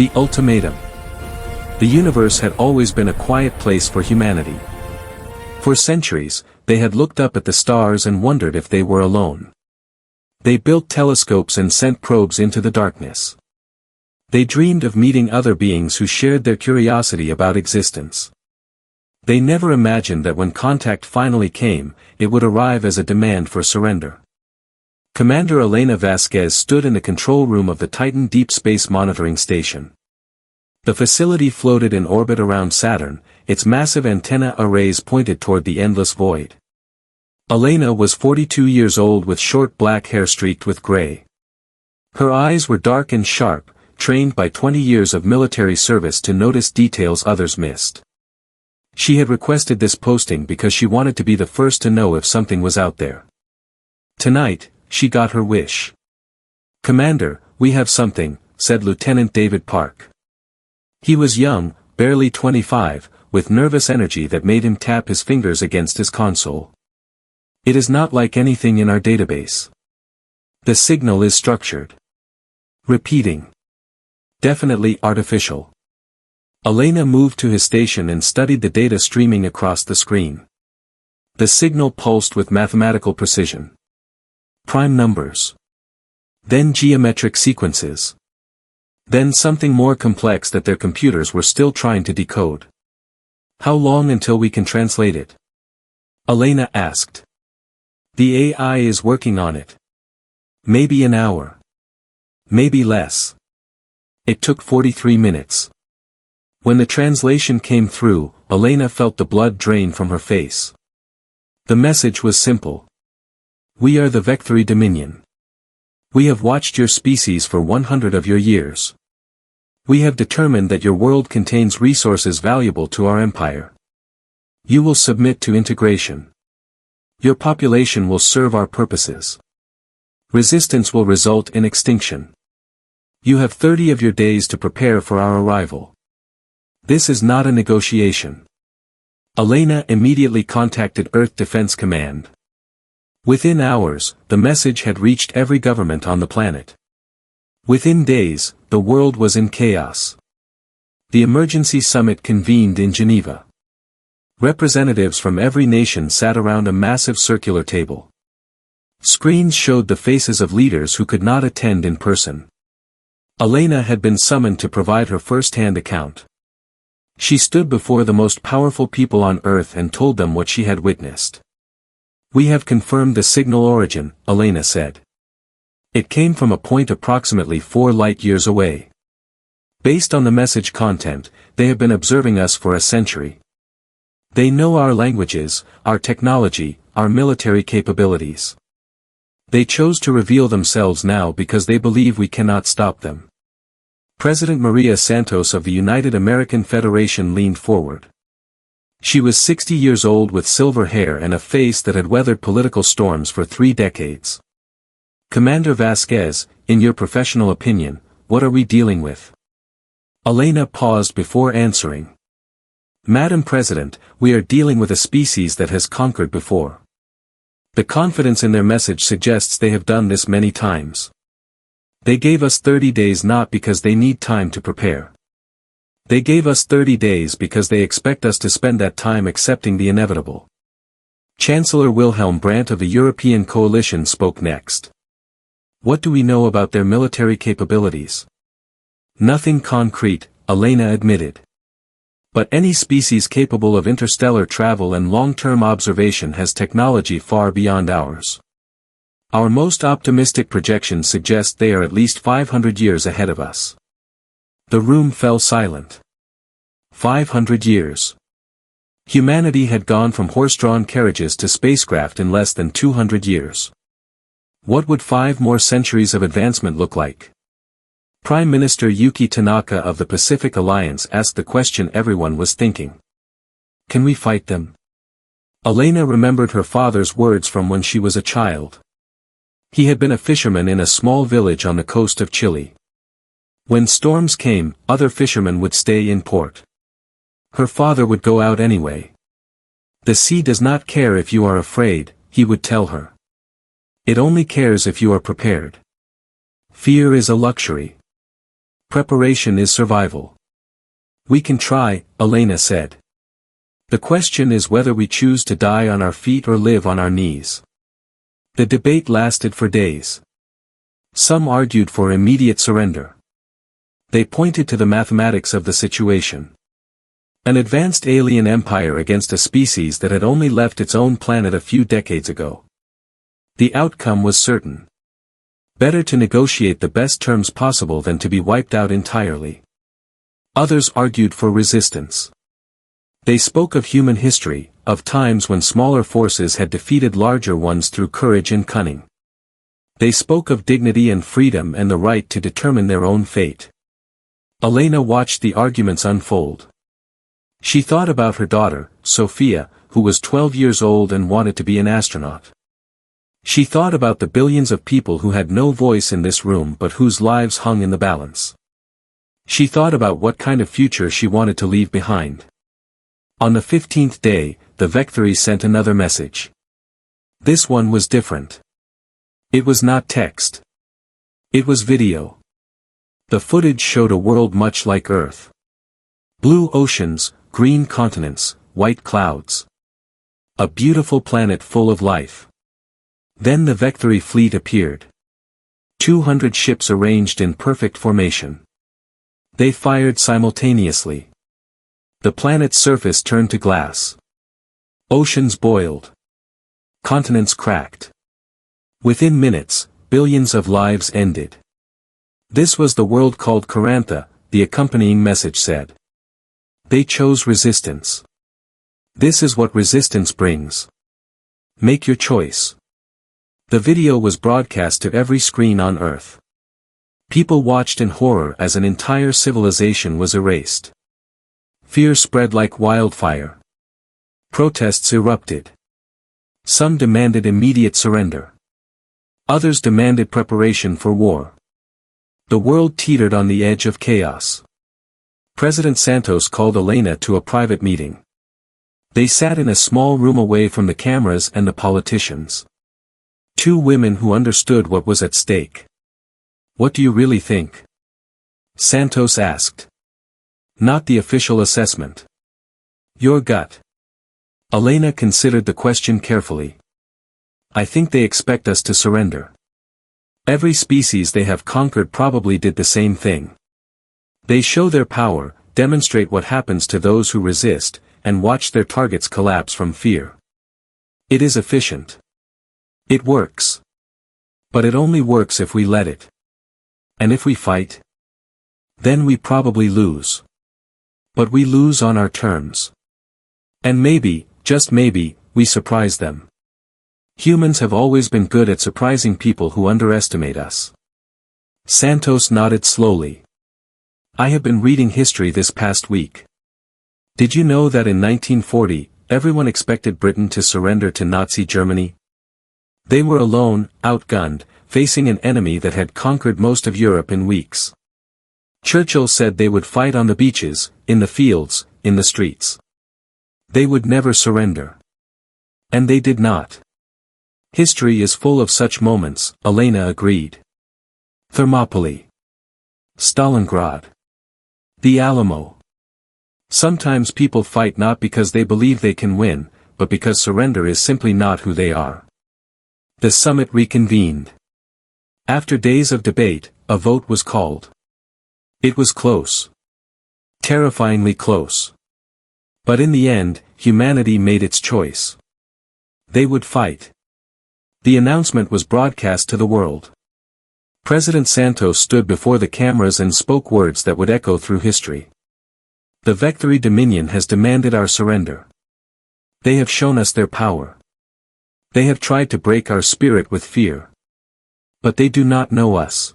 The ultimatum. The universe had always been a quiet place for humanity. For centuries, they had looked up at the stars and wondered if they were alone. They built telescopes and sent probes into the darkness. They dreamed of meeting other beings who shared their curiosity about existence. They never imagined that when contact finally came, it would arrive as a demand for surrender. Commander Elena Vasquez stood in the control room of the Titan Deep Space Monitoring Station. The facility floated in orbit around Saturn, its massive antenna arrays pointed toward the endless void. Elena was 42 years old with short black hair streaked with gray. Her eyes were dark and sharp, trained by 20 years of military service to notice details others missed. She had requested this posting because she wanted to be the first to know if something was out there. Tonight, she got her wish. "Commander, we have something," said Lieutenant David Park. He was young, barely 25, with nervous energy that made him tap his fingers against his console. "It is not like anything in our database. The signal is structured. Repeating. Definitely artificial." Elena moved to his station and studied the data streaming across the screen. The signal pulsed with mathematical precision. Prime numbers. Then geometric sequences. Then something more complex that their computers were still trying to decode. "How long until we can translate it?" Elena asked. "The AI is working on it. Maybe an hour. Maybe less." It took 43 minutes. When the translation came through, Elena felt the blood drain from her face. The message was simple. "We are the Vectory Dominion. We have watched your species for 100 of your years. We have determined that your world contains resources valuable to our empire. You will submit to integration. Your population will serve our purposes. Resistance will result in extinction. You have 30 of your days to prepare for our arrival. This is not a negotiation." Elena immediately contacted Earth Defense Command. Within hours, the message had reached every government on the planet. Within days, the world was in chaos. The emergency summit convened in Geneva. Representatives from every nation sat around a massive circular table. Screens showed the faces of leaders who could not attend in person. Elena had been summoned to provide her first-hand account. She stood before the most powerful people on Earth and told them what she had witnessed. "We have confirmed the signal origin," Elena said. "It came from a point approximately 4 light-years away. Based on the message content, they have been observing us for a century. They know our languages, our technology, our military capabilities. They chose to reveal themselves now because they believe we cannot stop them." President Maria Santos of the United American Federation leaned forward. She was 60 years old with silver hair and a face that had weathered political storms for 3 decades. "Commander Vasquez, in your professional opinion, what are we dealing with?" Elena paused before answering. "Madam President, we are dealing with a species that has conquered before. The confidence in their message suggests they have done this many times. They gave us 30 days not because they need time to prepare. They gave us 30 days because they expect us to spend that time accepting the inevitable." Chancellor Wilhelm Brandt of the European Coalition spoke next. "What do we know about their military capabilities?" "Nothing concrete," Elena admitted. "But any species capable of interstellar travel and long-term observation has technology far beyond ours. Our most optimistic projections suggest they are at least 500 years ahead of us." The room fell silent. 500 years. Humanity had gone from horse-drawn carriages to spacecraft in less than 200 years. What would 5 more centuries of advancement look like? Prime Minister Yuki Tanaka of the Pacific Alliance asked the question everyone was thinking. "Can we fight them?" Elena remembered her father's words from when she was a child. He had been a fisherman in a small village on the coast of Chile. When storms came, other fishermen would stay in port. Her father would go out anyway. "The sea does not care if you are afraid," he would tell her. "It only cares if you are prepared. Fear is a luxury." Preparation is survival. We can try, Elena said. The question is whether we choose to die on our feet or live on our knees. The debate lasted for days. Some argued for immediate surrender. They pointed to the mathematics of the situation. An advanced alien empire against a species that had only left its own planet a few decades ago. The outcome was certain. Better to negotiate the best terms possible than to be wiped out entirely. Others argued for resistance. They spoke of human history, of times when smaller forces had defeated larger ones through courage and cunning. They spoke of dignity and freedom and the right to determine their own fate. Elena watched the arguments unfold. She thought about her daughter, Sophia, who was 12 years old and wanted to be an astronaut. She thought about the billions of people who had no voice in this room but whose lives hung in the balance. She thought about what kind of future she wanted to leave behind. On the 15th day, the Vecturi sent another message. This one was different. It was not text. It was video. The footage showed a world much like Earth. Blue oceans, green continents, white clouds. A beautiful planet full of life. Then the Vecturi fleet appeared. 200 ships arranged in perfect formation. They fired simultaneously. The planet's surface turned to glass. Oceans boiled. Continents cracked. Within minutes, billions of lives ended. This was the world called Carantha, the accompanying message said. They chose resistance. This is what resistance brings. Make your choice. The video was broadcast to every screen on Earth. People watched in horror as an entire civilization was erased. Fear spread like wildfire. Protests erupted. Some demanded immediate surrender. Others demanded preparation for war. The world teetered on the edge of chaos. President Santos called Elena to a private meeting. They sat in a small room away from the cameras and the politicians. Two women who understood what was at stake. What do you really think? Santos asked. Not the official assessment. Your gut. Elena considered the question carefully. I think they expect us to surrender. Every species they have conquered probably did the same thing. They show their power, demonstrate what happens to those who resist, and watch their targets collapse from fear. It is efficient. It works. But it only works if we let it. And if we fight? Then we probably lose. But we lose on our terms. And maybe, just maybe, we surprise them. Humans have always been good at surprising people who underestimate us. Santos nodded slowly. I have been reading history this past week. Did you know that in 1940, everyone expected Britain to surrender to Nazi Germany? They were alone, outgunned, facing an enemy that had conquered most of Europe in weeks. Churchill said they would fight on the beaches, in the fields, in the streets. They would never surrender. And they did not. History is full of such moments, Elena agreed. Thermopylae. Stalingrad. The Alamo. Sometimes people fight not because they believe they can win, but because surrender is simply not who they are. The summit reconvened. After days of debate, a vote was called. It was close. Terrifyingly close. But in the end, humanity made its choice. They would fight. The announcement was broadcast to the world. President Santos stood before the cameras and spoke words that would echo through history. The Vecturi Dominion has demanded our surrender. They have shown us their power. They have tried to break our spirit with fear. But they do not know us.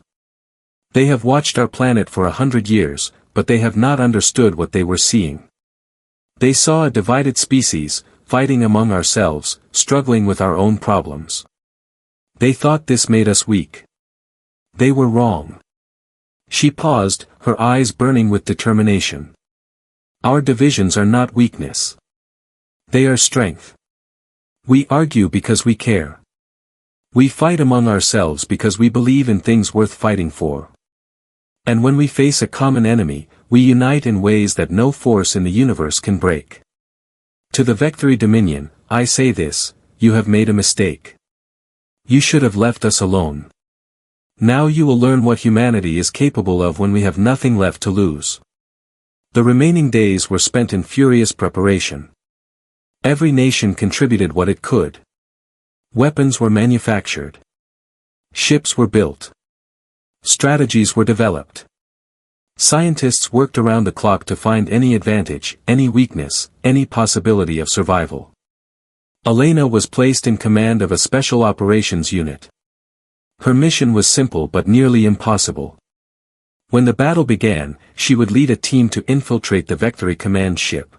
They have watched our planet for 100 years, but they have not understood what they were seeing. They saw a divided species, fighting among ourselves, struggling with our own problems. They thought this made us weak. They were wrong. She paused, her eyes burning with determination. Our divisions are not weakness. They are strength. We argue because we care. We fight among ourselves because we believe in things worth fighting for. And when we face a common enemy, we unite in ways that no force in the universe can break. To the Vectory Dominion, I say this: you have made a mistake. You should have left us alone. Now you will learn what humanity is capable of when we have nothing left to lose. The remaining days were spent in furious preparation. Every nation contributed what it could. Weapons were manufactured. Ships were built. Strategies were developed. Scientists worked around the clock to find any advantage, any weakness, any possibility of survival. Elena was placed in command of a special operations unit. Her mission was simple but nearly impossible. When the battle began, she would lead a team to infiltrate the Vectory Command ship.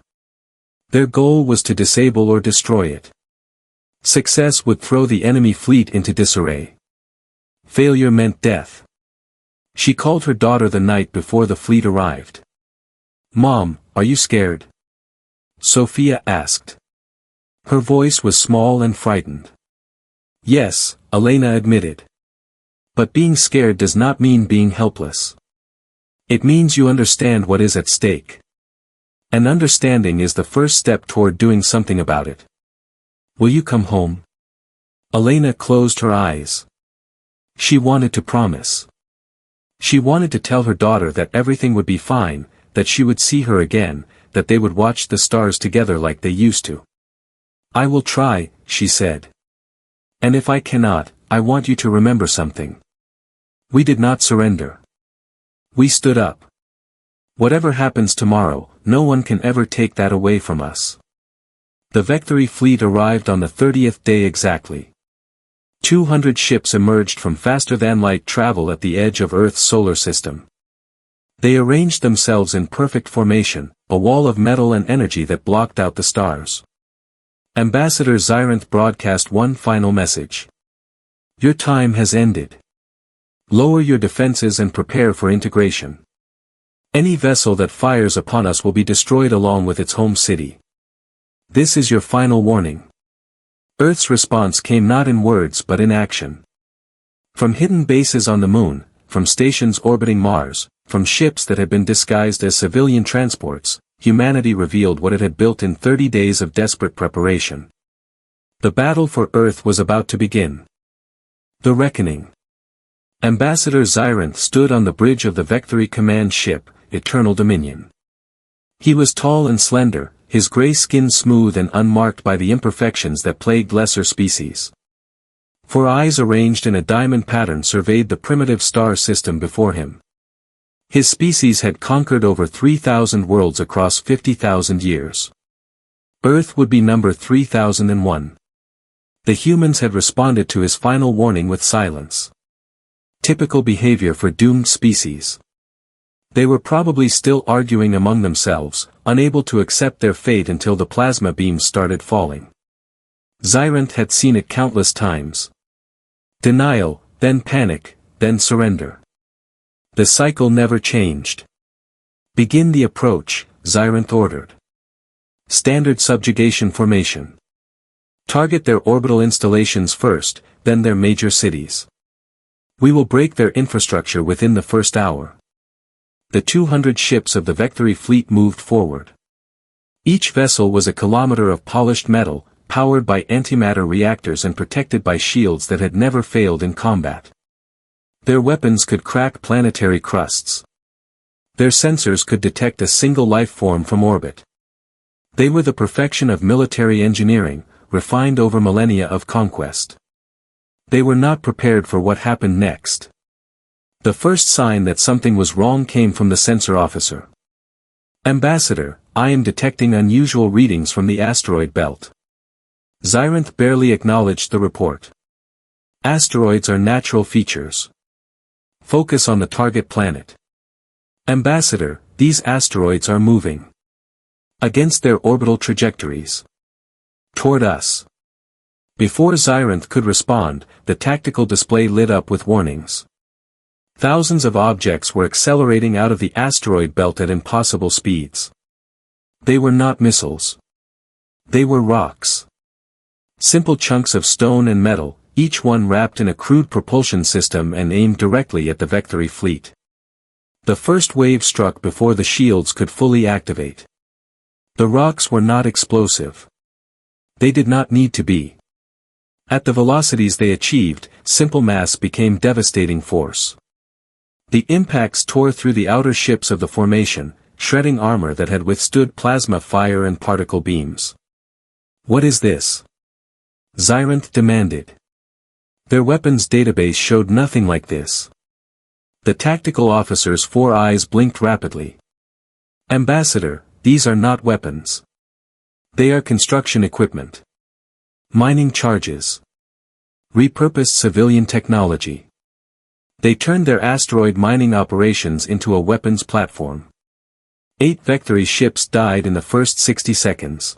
Their goal was to disable or destroy it. Success would throw the enemy fleet into disarray. Failure meant death. She called her daughter the night before the fleet arrived. "Mom, are you scared?" Sophia asked. Her voice was small and frightened. "Yes," Elena admitted. "But being scared does not mean being helpless. It means you understand what is at stake. And understanding is the first step toward doing something about it. Will you come home?" Elena closed her eyes. She wanted to promise. She wanted to tell her daughter that everything would be fine, that she would see her again, that they would watch the stars together like they used to. "I will try," she said. "And if I cannot, I want you to remember something. We did not surrender. We stood up. Whatever happens tomorrow, no one can ever take that away from us." The Vectory fleet arrived on the 30th day exactly. 200 ships emerged from faster-than-light travel at the edge of Earth's solar system. They arranged themselves in perfect formation, a wall of metal and energy that blocked out the stars. Ambassador Zyranth broadcast one final message. "Your time has ended. Lower your defenses and prepare for integration. Any vessel that fires upon us will be destroyed along with its home city. This is your final warning." Earth's response came not in words but in action. From hidden bases on the moon, from stations orbiting Mars, from ships that had been disguised as civilian transports, humanity revealed what it had built in 30 days of desperate preparation. The battle for Earth was about to begin. The reckoning. Ambassador Zyranth stood on the bridge of the Vectory Command ship, Eternal Dominion. He was tall and slender, his gray skin smooth and unmarked by the imperfections that plagued lesser species. Four eyes arranged in a diamond pattern surveyed the primitive star system before him. His species had conquered over 3,000 worlds across 50,000 years. Earth would be number 3001. The humans had responded to his final warning with silence. Typical behavior for doomed species. They were probably still arguing among themselves, unable to accept their fate until the plasma beams started falling. Zyranth had seen it countless times. Denial, then panic, then surrender. The cycle never changed. "Begin the approach," Zyranth ordered. Standard subjugation formation. Target their orbital installations first, then their major cities. We will break their infrastructure within the first hour. The 200 ships of the Vectory fleet moved forward. Each vessel was a kilometer of polished metal, powered by antimatter reactors and protected by shields that had never failed in combat. Their weapons could crack planetary crusts. Their sensors could detect a single life form from orbit. They were the perfection of military engineering, refined over millennia of conquest. They were not prepared for what happened next. The first sign that something was wrong came from the sensor officer. "Ambassador, I am detecting unusual readings from the asteroid belt." Zyranth barely acknowledged the report. "Asteroids are natural features. Focus on the target planet." "Ambassador, these asteroids are moving. Against their orbital trajectories. Toward us." Before Zyranth could respond, the tactical display lit up with warnings. Thousands of objects were accelerating out of the asteroid belt at impossible speeds. They were not missiles. They were rocks. Simple chunks of stone and metal, each one wrapped in a crude propulsion system and aimed directly at the Vectory fleet. The first wave struck before the shields could fully activate. The rocks were not explosive. They did not need to be. At the velocities they achieved, simple mass became devastating force. The impacts tore through the outer ships of the formation, shredding armor that had withstood plasma fire and particle beams. "What is this?" Xyranth demanded. Their weapons database showed nothing like this. The tactical officer's 4 eyes blinked rapidly. "Ambassador, these are not weapons. They are construction equipment. Mining charges. Repurposed civilian technology. They turned their asteroid mining operations into a weapons platform. 8 Vectory ships died in the first 60 seconds.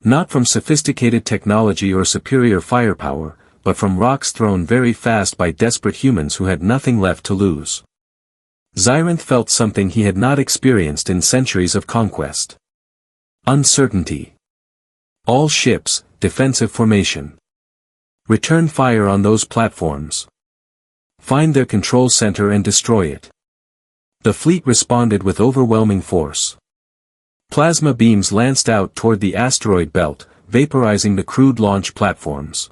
Not from sophisticated technology or superior firepower, but from rocks thrown very fast by desperate humans who had nothing left to lose." Xyranth felt something he had not experienced in centuries of conquest. Uncertainty. "All ships, defensive formation. Return fire on those platforms. Find their control center and destroy it." The fleet responded with overwhelming force. Plasma beams lanced out toward the asteroid belt, vaporizing the crude launch platforms.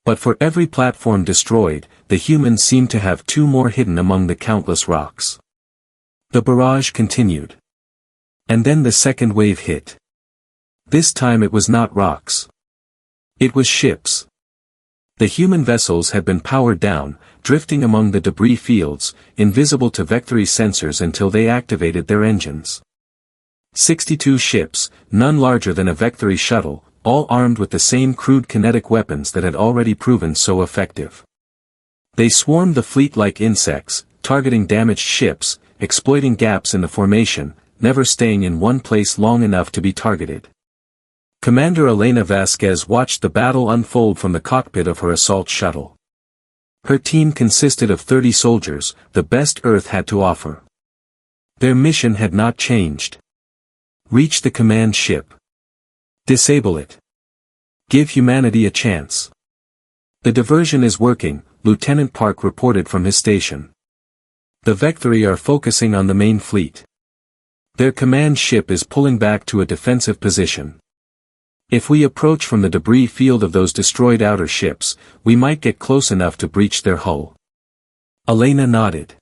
But for every platform destroyed, the humans seemed to have 2 more hidden among the countless rocks. The barrage continued. And then the second wave hit. This time it was not rocks. It was ships. The human vessels had been powered down, drifting among the debris fields, invisible to Vectory sensors until they activated their engines. 62 ships, none larger than a Vectory shuttle, all armed with the same crude kinetic weapons that had already proven so effective. They swarmed the fleet like insects, targeting damaged ships, exploiting gaps in the formation, never staying in one place long enough to be targeted. Commander Elena Vasquez watched the battle unfold from the cockpit of her assault shuttle. Her team consisted of 30 soldiers, the best Earth had to offer. Their mission had not changed. Reach the command ship. Disable it. Give humanity a chance. "The diversion is working," Lieutenant Park reported from his station. "The Vectory are focusing on the main fleet. Their command ship is pulling back to a defensive position. If we approach from the debris field of those destroyed outer ships, we might get close enough to breach their hull." Elena nodded.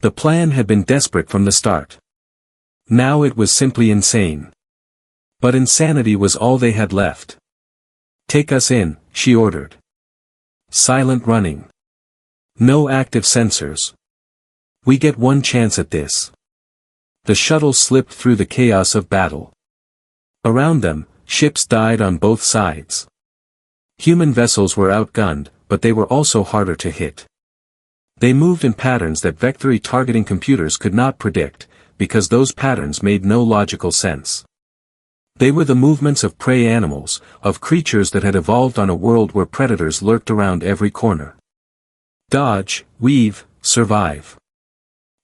The plan had been desperate from the start. Now it was simply insane. But insanity was all they had left. "Take us in," she ordered. Silent running. No active sensors. We get one chance at this. The shuttle slipped through the chaos of battle. Around them, ships died on both sides. Human vessels were outgunned, but they were also harder to hit. They moved in patterns that Vectory targeting computers could not predict, because those patterns made no logical sense. They were the movements of prey animals, of creatures that had evolved on a world where predators lurked around every corner. Dodge, weave, survive.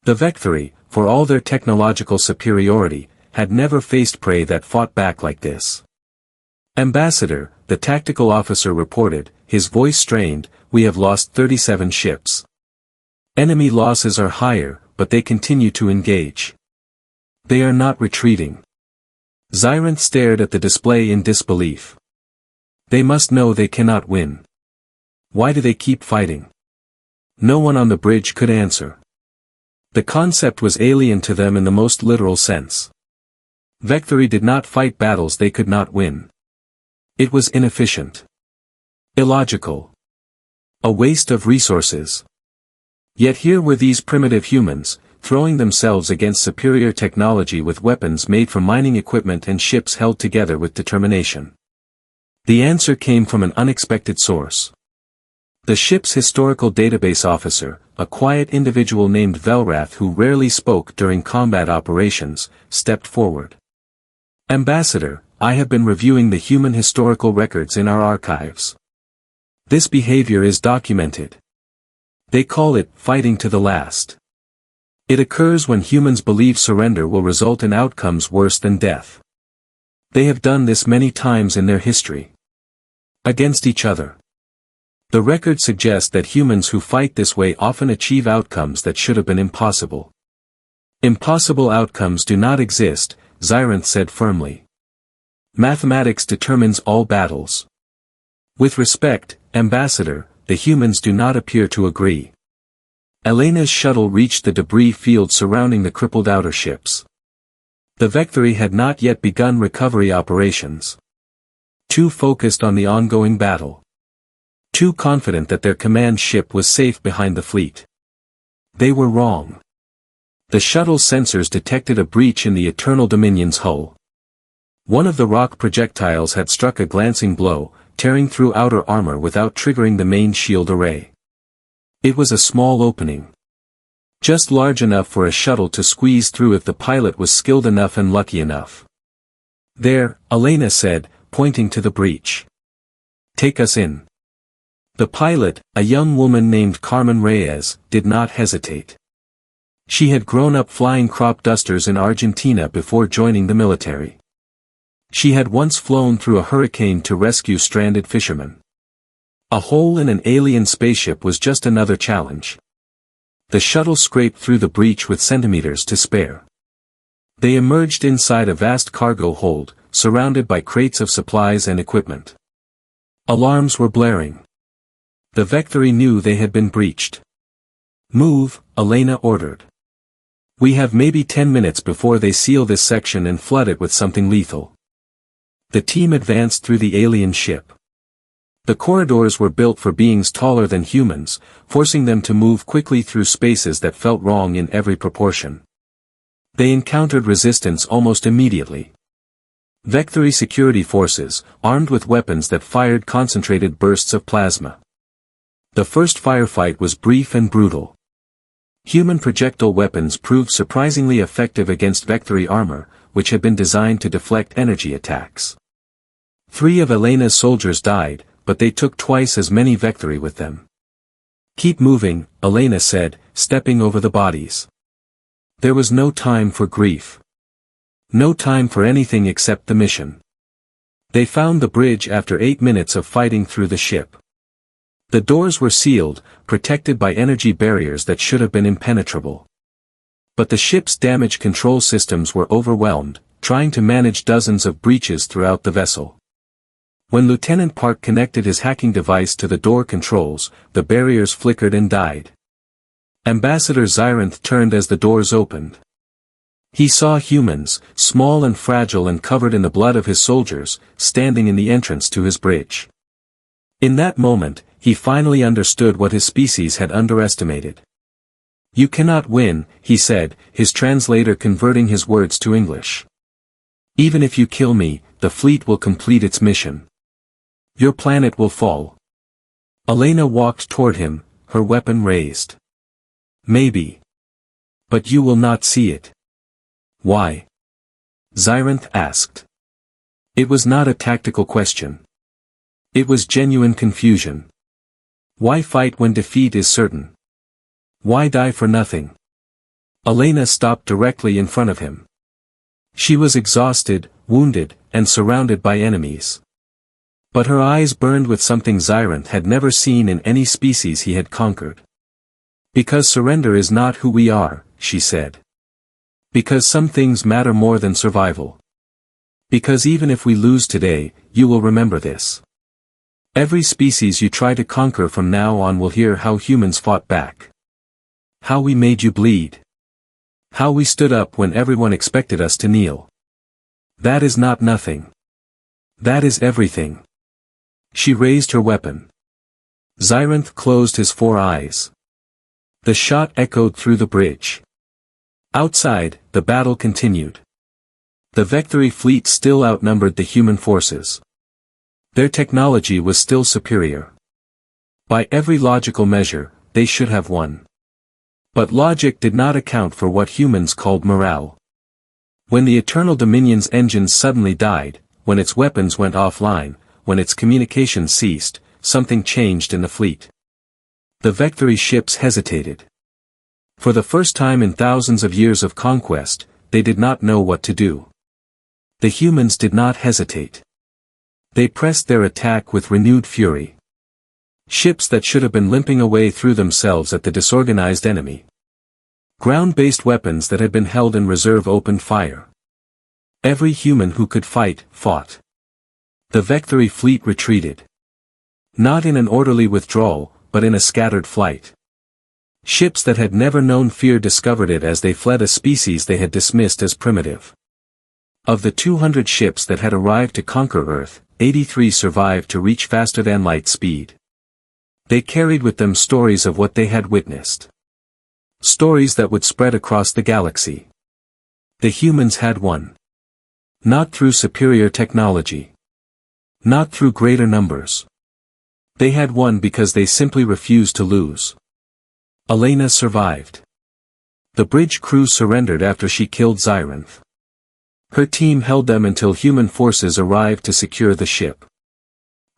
The Vectory, for all their technological superiority, had never faced prey that fought back like this. "Ambassador," the tactical officer reported, his voice strained, "we have lost 37 ships. Enemy losses are higher, but they continue to engage. They are not retreating." Xyranth stared at the display in disbelief. They must know they cannot win. Why do they keep fighting? No one on the bridge could answer. The concept was alien to them in the most literal sense. Vectory did not fight battles they could not win. It was inefficient. Illogical. A waste of resources. Yet here were these primitive humans, throwing themselves against superior technology with weapons made from mining equipment and ships held together with determination. The answer came from an unexpected source. The ship's historical database officer, a quiet individual named Velrath who rarely spoke during combat operations, stepped forward. "Ambassador, I have been reviewing the human historical records in our archives. This behavior is documented. They call it fighting to the last. It occurs when humans believe surrender will result in outcomes worse than death. They have done this many times in their history. Against each other. The record suggests that humans who fight this way often achieve outcomes that should have been impossible. Impossible outcomes do not exist, Zyranth said firmly. Mathematics determines all battles. With respect, Ambassador, the humans do not appear to agree. Elena's shuttle reached the debris field surrounding the crippled outer ships. The Vectory had not yet begun recovery operations. Too focused on the ongoing battle. Too confident that their command ship was safe behind the fleet. They were wrong. The shuttle's sensors detected a breach in the Eternal Dominion's hull. One of the rock projectiles had struck a glancing blow, tearing through outer armor without triggering the main shield array. It was a small opening. Just large enough for a shuttle to squeeze through if the pilot was skilled enough and lucky enough. There, Elena said, pointing to the breach. Take us in. The pilot, a young woman named Carmen Reyes, did not hesitate. She had grown up flying crop dusters in Argentina before joining the military. She had once flown through a hurricane to rescue stranded fishermen. A hole in an alien spaceship was just another challenge. The shuttle scraped through the breach with centimeters to spare. They emerged inside a vast cargo hold, surrounded by crates of supplies and equipment. Alarms were blaring. The Vectory knew they had been breached. Move, Elena ordered. We have maybe 10 minutes before they seal this section and flood it with something lethal. The team advanced through the alien ship. The corridors were built for beings taller than humans, forcing them to move quickly through spaces that felt wrong in every proportion. They encountered resistance almost immediately. Vectory security forces, armed with weapons that fired concentrated bursts of plasma. The first firefight was brief and brutal. Human projectile weapons proved surprisingly effective against Vectory armor, which had been designed to deflect energy attacks. 3 of Elena's soldiers died, but they took twice as many Vectory with them. Keep moving, Elena said, stepping over the bodies. There was no time for grief. No time for anything except the mission. They found the bridge after 8 minutes of fighting through the ship. The doors were sealed, protected by energy barriers that should have been impenetrable. But the ship's damage control systems were overwhelmed, trying to manage dozens of breaches throughout the vessel. When Lieutenant Park connected his hacking device to the door controls, the barriers flickered and died. Ambassador Zyranth turned as the doors opened. He saw humans, small and fragile and covered in the blood of his soldiers, standing in the entrance to his bridge. In that moment, he finally understood what his species had underestimated. You cannot win, he said, his translator converting his words to English. Even if you kill me, the fleet will complete its mission. Your planet will fall. Elena walked toward him, her weapon raised. Maybe. But you will not see it. Why? Zyranth asked. It was not a tactical question. It was genuine confusion. Why fight when defeat is certain? Why die for nothing? Elena stopped directly in front of him. She was exhausted, wounded, and surrounded by enemies. But her eyes burned with something Zyranth had never seen in any species he had conquered. Because surrender is not who we are, she said. Because some things matter more than survival. Because even if we lose today, you will remember this. Every species you try to conquer from now on will hear how humans fought back. How we made you bleed. How we stood up when everyone expected us to kneel. That is not nothing. That is everything. She raised her weapon. Zyranth closed his 4 eyes. The shot echoed through the bridge. Outside, the battle continued. The Vectory fleet still outnumbered the human forces. Their technology was still superior. By every logical measure, they should have won. But logic did not account for what humans called morale. When the Eternal Dominion's engines suddenly died, when its weapons went offline, when its communication ceased, something changed in the fleet. The Vectory ships hesitated. For the first time in thousands of years of conquest, they did not know what to do. The humans did not hesitate. They pressed their attack with renewed fury. Ships that should have been limping away threw themselves at the disorganized enemy. Ground-based weapons that had been held in reserve opened fire. Every human who could fight, fought. The Victory fleet retreated. Not in an orderly withdrawal, but in a scattered flight. Ships that had never known fear discovered it as they fled a species they had dismissed as primitive. Of the 200 ships that had arrived to conquer Earth, 83 survived to reach faster than light speed. They carried with them stories of what they had witnessed. Stories that would spread across the galaxy. The humans had won. Not through superior technology. Not through greater numbers. They had won because they simply refused to lose. Elena survived. The bridge crew surrendered after she killed Xyranth. Her team held them until human forces arrived to secure the ship.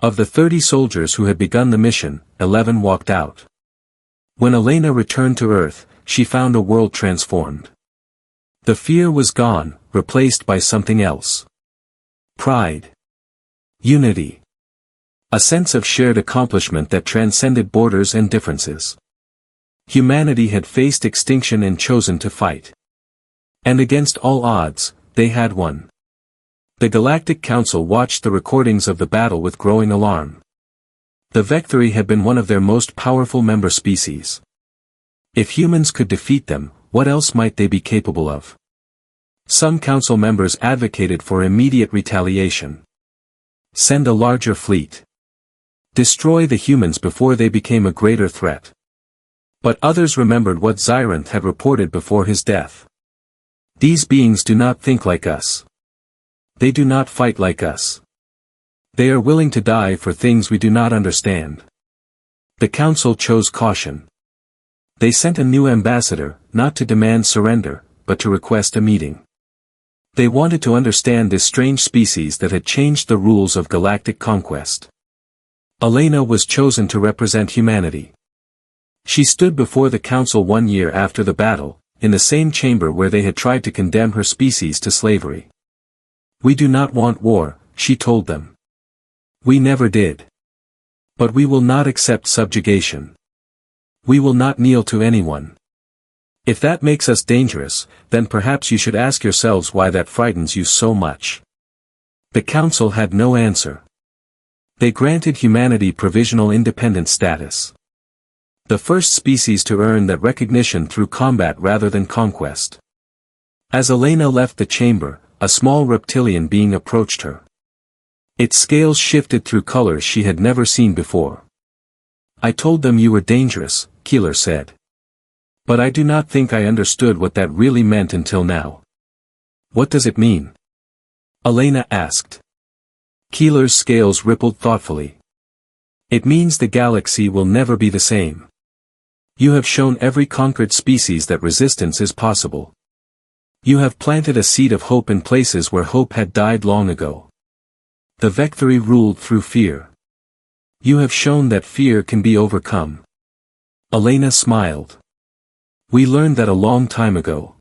Of the 30 soldiers who had begun the mission, 11 walked out. When Elena returned to Earth, she found a world transformed. The fear was gone, replaced by something else. Pride. Unity. A sense of shared accomplishment that transcended borders and differences. Humanity had faced extinction and chosen to fight. And against all odds, they had won. The Galactic Council watched the recordings of the battle with growing alarm. The Victory had been one of their most powerful member species. If humans could defeat them, what else might they be capable of? Some council members advocated for immediate retaliation. Send a larger fleet. Destroy the humans before they became a greater threat. But others remembered what Xyranth had reported before his death. These beings do not think like us. They do not fight like us. They are willing to die for things we do not understand. The council chose caution. They sent a new ambassador, not to demand surrender, but to request a meeting. They wanted to understand this strange species that had changed the rules of galactic conquest. Elena was chosen to represent humanity. She stood before the council 1 year after the battle, in the same chamber where they had tried to condemn her species to slavery. We do not want war, she told them. We never did. But we will not accept subjugation. We will not kneel to anyone. If that makes us dangerous, then perhaps you should ask yourselves why that frightens you so much. The council had no answer. They granted humanity provisional independent status. The first species to earn that recognition through combat rather than conquest. As Elena left the chamber, a small reptilian being approached her. Its scales shifted through colors she had never seen before. I told them you were dangerous, Keeler said. But I do not think I understood what that really meant until now. What does it mean? Elena asked. Keeler's scales rippled thoughtfully. It means the galaxy will never be the same. You have shown every conquered species that resistance is possible. You have planted a seed of hope in places where hope had died long ago. The Victory ruled through fear. You have shown that fear can be overcome. Elena smiled. We learned that a long time ago.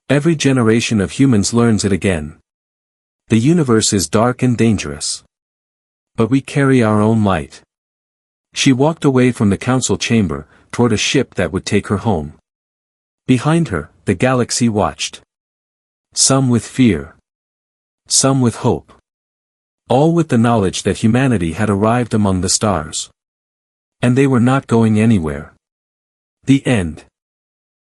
Every generation of humans learns it again. The universe is dark and dangerous. But we carry our own light. She walked away from the council chamber, toward a ship that would take her home. Behind her, the galaxy watched. Some with fear. Some with hope. All with the knowledge that humanity had arrived among the stars. And they were not going anywhere. The end.